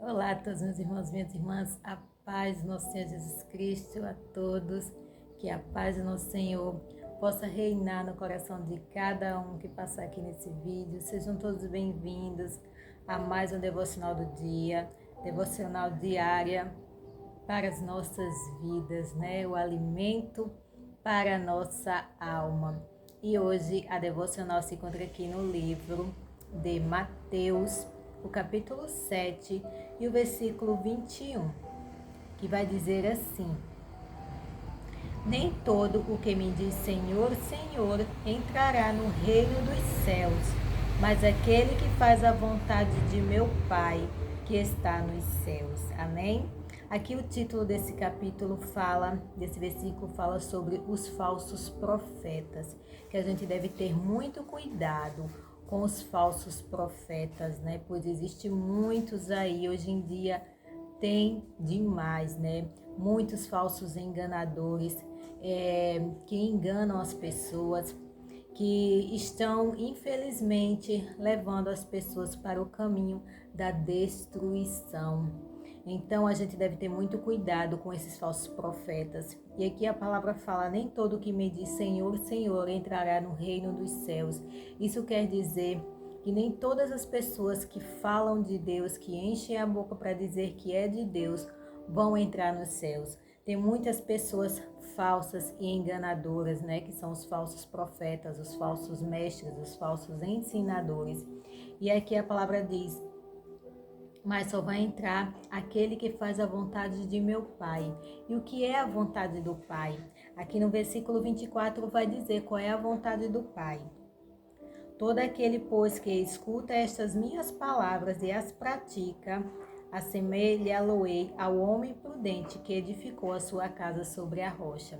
Olá a todos meus irmãos, minhas irmãs, a paz do nosso Senhor Jesus Cristo a todos, que a paz do nosso Senhor possa reinar no coração de cada um que passar aqui nesse vídeo. Sejam todos bem-vindos a mais um devocional do dia, devocional diária para as nossas vidas, né? O alimento para a nossa alma. E hoje a devocional se encontra aqui no livro de Mateus, o capítulo 7 e o versículo 21, que vai dizer assim: Nem todo o que me diz Senhor, Senhor entrará no reino dos céus, mas aquele que faz a vontade de meu Pai que está nos céus. Amém? Aqui o título desse capítulo desse versículo fala sobre os falsos profetas, que a gente deve ter muito cuidado com os falsos profetas, né? Pois existe muitos aí, hoje em dia tem demais, né? Muitos falsos enganadores que enganam as pessoas, que estão, infelizmente, levando as pessoas para o caminho da destruição. Então, a gente deve ter muito cuidado com esses falsos profetas. E aqui a palavra fala: nem todo que me diz Senhor, Senhor entrará no reino dos céus. Isso quer dizer que nem todas as pessoas que falam de Deus, que enchem a boca para dizer que é de Deus, vão entrar nos céus. Tem muitas pessoas falsas e enganadoras, né? Que são os falsos profetas, os falsos mestres, os falsos ensinadores. E aqui a palavra diz: mas só vai entrar aquele que faz a vontade de meu Pai. E o que é a vontade do Pai? Aqui no versículo 24 vai dizer qual é a vontade do Pai. Todo aquele, pois, que escuta estas minhas palavras e as pratica, assemelha-lo-ei ao homem prudente que edificou a sua casa sobre a rocha.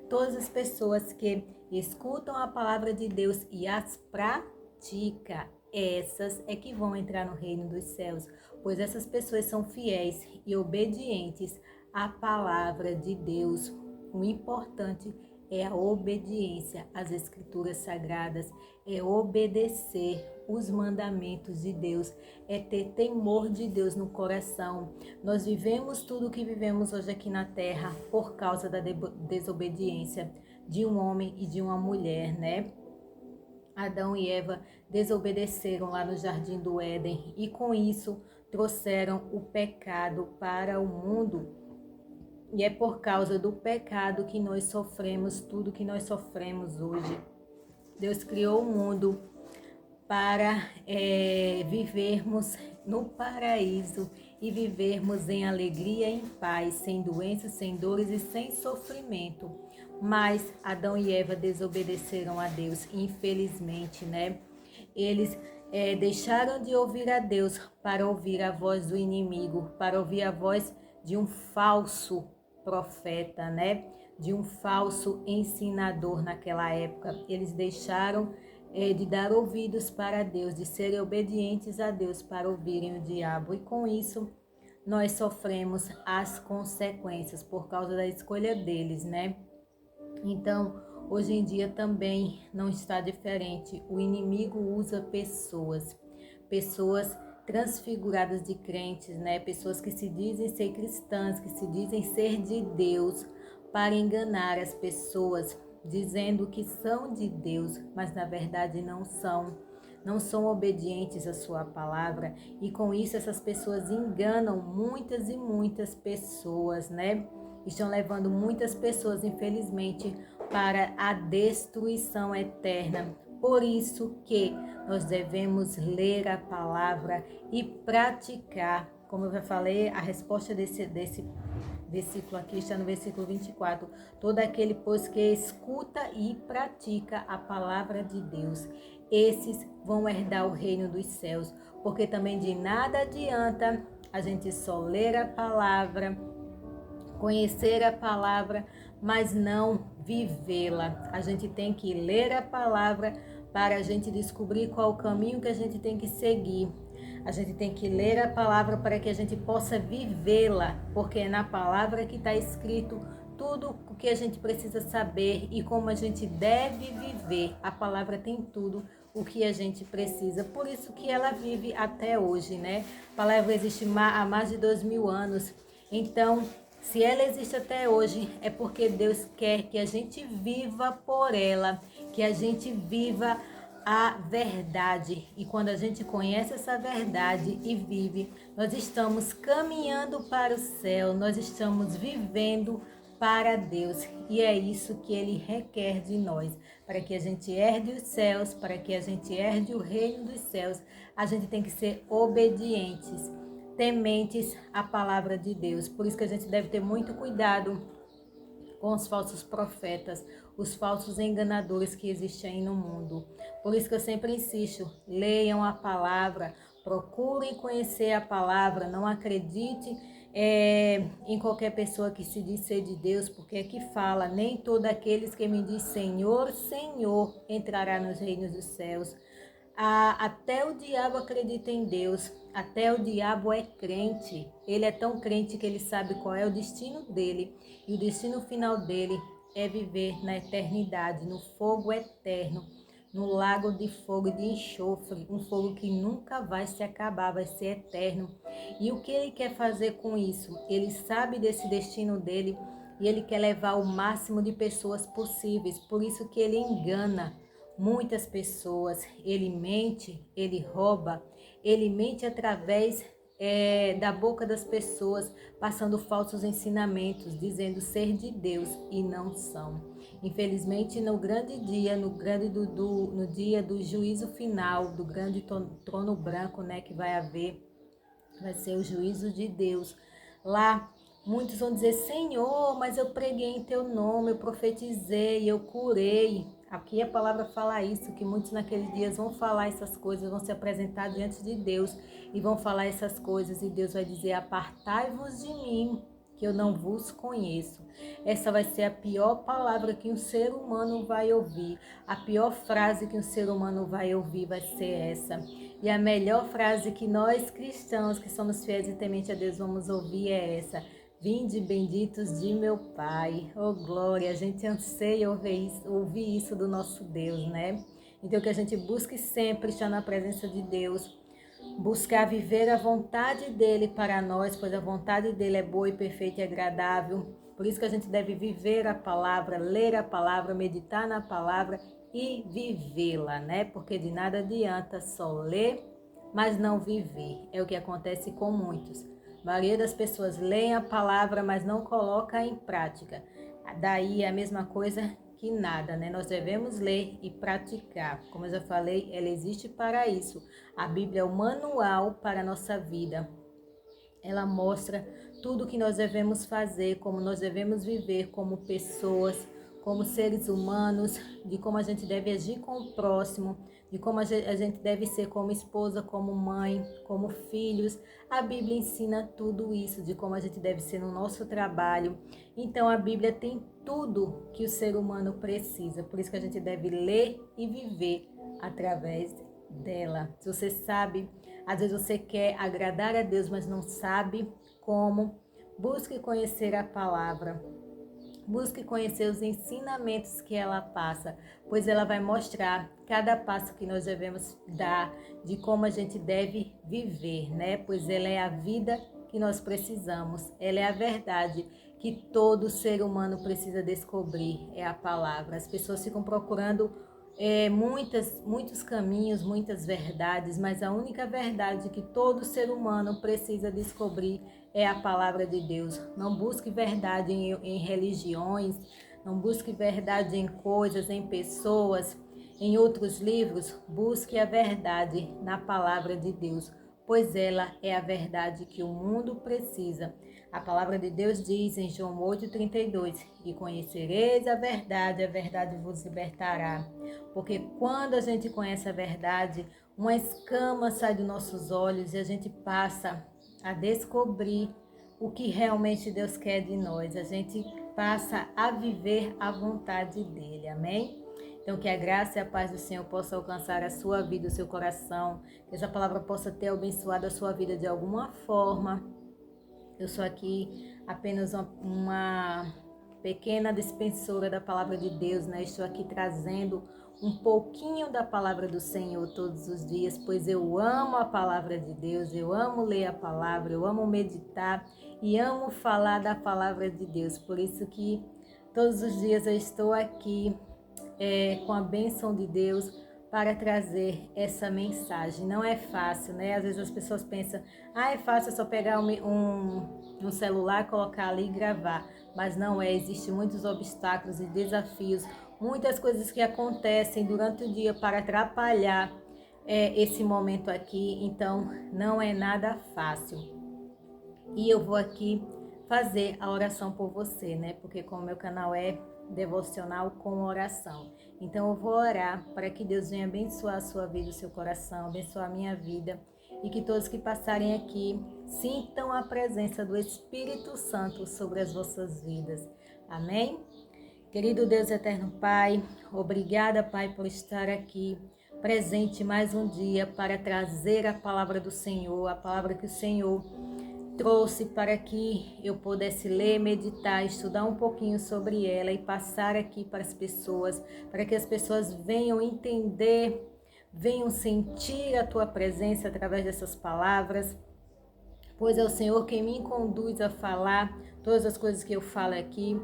Todas as pessoas que escutam a palavra de Deus e as praticam, essas é que vão entrar no reino dos céus, pois essas pessoas são fiéis e obedientes à palavra de Deus. O importante é a obediência às escrituras sagradas, é obedecer os mandamentos de Deus, é ter temor de Deus no coração. Nós vivemos tudo o que vivemos hoje aqui na terra por causa da desobediência de um homem e de uma mulher, né? Adão e Eva desobedeceram lá no Jardim do Éden e com isso trouxeram o pecado para o mundo. E é por causa do pecado que nós sofremos tudo que nós sofremos hoje. Deus criou o mundo para vivermos no paraíso e vivermos em alegria e em paz, sem doenças, sem dores e sem sofrimento. Mas Adão e Eva desobedeceram a Deus, infelizmente, né? Eles deixaram de ouvir a Deus para ouvir a voz do inimigo, para ouvir a voz de um falso profeta, né? De um falso ensinador naquela época. Eles deixaram de dar ouvidos para Deus, de serem obedientes a Deus para ouvirem o diabo. E com isso, nós sofremos as consequências por causa da escolha deles, né? Então, hoje em dia também não está diferente. O inimigo usa pessoas transfiguradas de crentes, né? Pessoas que se dizem ser cristãs, que se dizem ser de Deus, para enganar as pessoas, dizendo que são de Deus, mas na verdade não são. Não são obedientes à sua palavra, e com isso essas pessoas enganam muitas e muitas pessoas, né? Estão levando muitas pessoas, infelizmente, para a destruição eterna. Por isso que nós devemos ler a palavra e praticar. Como eu já falei, a resposta desse versículo aqui está no versículo 24. Todo aquele, pois, que escuta e pratica a palavra de Deus, esses vão herdar o reino dos céus. Porque também de nada adianta a gente só ler a palavra, conhecer a palavra, mas não vivê-la. A gente tem que ler a palavra para a gente descobrir qual o caminho que a gente tem que seguir. A gente tem que ler a palavra para que a gente possa vivê-la, porque é na palavra que está escrito tudo o que a gente precisa saber e como a gente deve viver. A palavra tem tudo o que a gente precisa. Por isso que ela vive até hoje, né? A palavra existe há mais de 2000 anos. Então, se ela existe até hoje, é porque Deus quer que a gente viva por ela, que a gente viva a verdade. E quando a gente conhece essa verdade e vive, nós estamos caminhando para o céu, nós estamos vivendo para Deus. E é isso que Ele requer de nós. Para que a gente herde os céus, para que a gente herde o reino dos céus, a gente tem que ser obedientes, tementes à palavra de Deus. Por isso que a gente deve ter muito cuidado com os falsos profetas, os falsos enganadores que existem aí no mundo. Por isso que eu sempre insisto, leiam a palavra, procurem conhecer a palavra, não acredite em qualquer pessoa que se diz ser de Deus, porque aqui fala, nem todo aqueles que me diz Senhor, Senhor, entrará nos reinos dos céus. Até o diabo acredita em Deus, até o diabo é crente. Ele é tão crente que ele sabe qual é o destino dele. E o destino final dele é viver na eternidade, no fogo eterno, no lago de fogo e de enxofre. Um fogo que nunca vai se acabar, vai ser eterno. E o que ele quer fazer com isso? Ele sabe desse destino dele e ele quer levar o máximo de pessoas possíveis. Por isso que ele engana muitas pessoas, ele mente, ele rouba, ele mente através da boca das pessoas, passando falsos ensinamentos, dizendo ser de Deus e não são. Infelizmente, no grande dia, no dia do juízo final, do grande trono branco, né, que vai haver, vai ser o juízo de Deus. Lá, muitos vão dizer, Senhor, mas eu preguei em teu nome, eu profetizei, eu curei. Aqui a palavra fala isso, que muitos naqueles dias vão falar essas coisas, vão se apresentar diante de Deus e vão falar essas coisas. E Deus vai dizer, apartai-vos de mim, que eu não vos conheço. Essa vai ser a pior palavra que um ser humano vai ouvir. A pior frase que um ser humano vai ouvir vai ser essa. E a melhor frase que nós cristãos, que somos fiéis e tementes a Deus, vamos ouvir é essa. Vinde benditos de meu Pai. Oh glória, a gente anseia ouvir isso do nosso Deus, né? Então que a gente busque sempre estar na presença de Deus, buscar viver a vontade dele para nós, pois a vontade dele é boa e perfeita e agradável. Por isso que a gente deve viver a palavra, ler a palavra, meditar na palavra e vivê-la, né? Porque de nada adianta só ler, mas não viver. É o que acontece com muitos. A maioria das pessoas leem a palavra, mas não coloca em prática. Daí é a mesma coisa que nada, né? Nós devemos ler e praticar. Como eu já falei, ela existe para isso. A Bíblia é o manual para a nossa vida. Ela mostra tudo o que nós devemos fazer, como nós devemos viver como pessoas, como seres humanos, de como a gente deve agir com o próximo, de como a gente deve ser como esposa, como mãe, como filhos. A Bíblia ensina tudo isso, de como a gente deve ser no nosso trabalho. Então a Bíblia tem tudo que o ser humano precisa, por isso que a gente deve ler e viver através dela. Se você sabe, às vezes você quer agradar a Deus, mas não sabe como, busque conhecer a palavra. Busque conhecer os ensinamentos que ela passa, pois ela vai mostrar cada passo que nós devemos dar, de como a gente deve viver, né? Pois ela é a vida que nós precisamos, ela é a verdade que todo ser humano precisa descobrir, é a palavra. As pessoas ficam procurando muitos caminhos, muitas verdades, mas a única verdade que todo ser humano precisa descobrir é a palavra de Deus. Não busque verdade em religiões, não busque verdade em coisas, em pessoas, em outros livros. Busque a verdade na palavra de Deus, pois ela é a verdade que o mundo precisa. A palavra de Deus diz em João 8,32, e conhecereis a verdade vos libertará. Porque quando a gente conhece a verdade, uma escama sai dos nossos olhos e a gente passa a descobrir o que realmente Deus quer de nós. A gente passa a viver a vontade dele, amém? Então que a graça e a paz do Senhor possa alcançar a sua vida, o seu coração, que essa palavra possa ter abençoado a sua vida de alguma forma. Eu sou aqui apenas uma pequena dispensora da palavra de Deus, né? Estou aqui trazendo um pouquinho da palavra do Senhor todos os dias, pois eu amo a palavra de Deus, eu amo ler a palavra, eu amo meditar e amo falar da palavra de Deus. Por isso que todos os dias eu estou aqui com a bênção de Deus para trazer essa mensagem. Não é fácil, né? Às vezes as pessoas pensam, é fácil, é só pegar um celular, colocar ali e gravar. Mas não é, existem muitos obstáculos e desafios, muitas coisas que acontecem durante o dia para atrapalhar esse momento aqui. Então, não é nada fácil. E eu vou aqui fazer a oração por você, né? Porque como meu canal é devocional com oração. Então eu vou orar para que Deus venha abençoar a sua vida, o seu coração, abençoar a minha vida e que todos que passarem aqui sintam a presença do Espírito Santo sobre as vossas vidas. Amém? Querido Deus eterno Pai, obrigada, Pai, por estar aqui presente mais um dia para trazer a palavra do Senhor, a palavra que o Senhor trouxe para que eu pudesse ler, meditar, estudar um pouquinho sobre ela e passar aqui para as pessoas, para que as pessoas venham entender, venham sentir a tua presença através dessas palavras, pois é o Senhor quem me conduz a falar todas as coisas que eu falo aqui.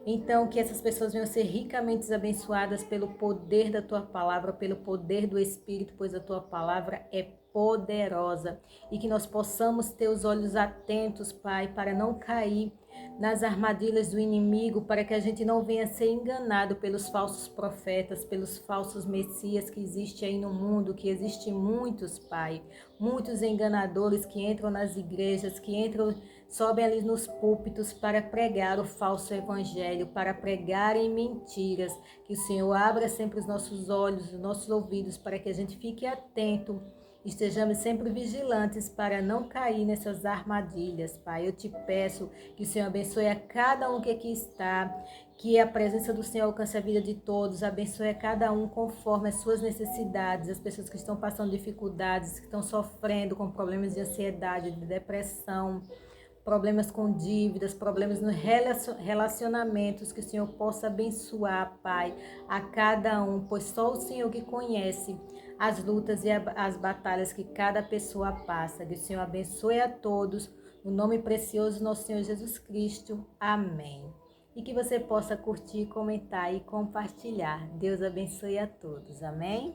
Então, que essas pessoas venham ser ricamente abençoadas pelo poder da tua palavra, pelo poder do Espírito, pois a tua palavra é poderosa. E que nós possamos ter os olhos atentos, Pai, para não cair nas armadilhas do inimigo, para que a gente não venha ser enganado pelos falsos profetas, pelos falsos messias que existem aí no mundo, que existem muitos, Pai, muitos enganadores que entram nas igrejas, que entram, sobem ali nos púlpitos para pregar o falso evangelho, para pregarem mentiras. Que o Senhor abra sempre os nossos olhos, os nossos ouvidos, para que a gente fique atento, estejamos sempre vigilantes para não cair nessas armadilhas, Pai. Eu te peço que o Senhor abençoe a cada um que aqui está, que a presença do Senhor alcance a vida de todos, abençoe a cada um conforme as suas necessidades, as pessoas que estão passando dificuldades, que estão sofrendo com problemas de ansiedade, de depressão, problemas com dívidas, problemas nos relacionamentos, que o Senhor possa abençoar, Pai, a cada um, pois só o Senhor que conhece as lutas e as batalhas que cada pessoa passa. Que o Senhor abençoe a todos, no nome precioso do nosso Senhor Jesus Cristo. Amém. E que você possa curtir, comentar e compartilhar. Deus abençoe a todos. Amém?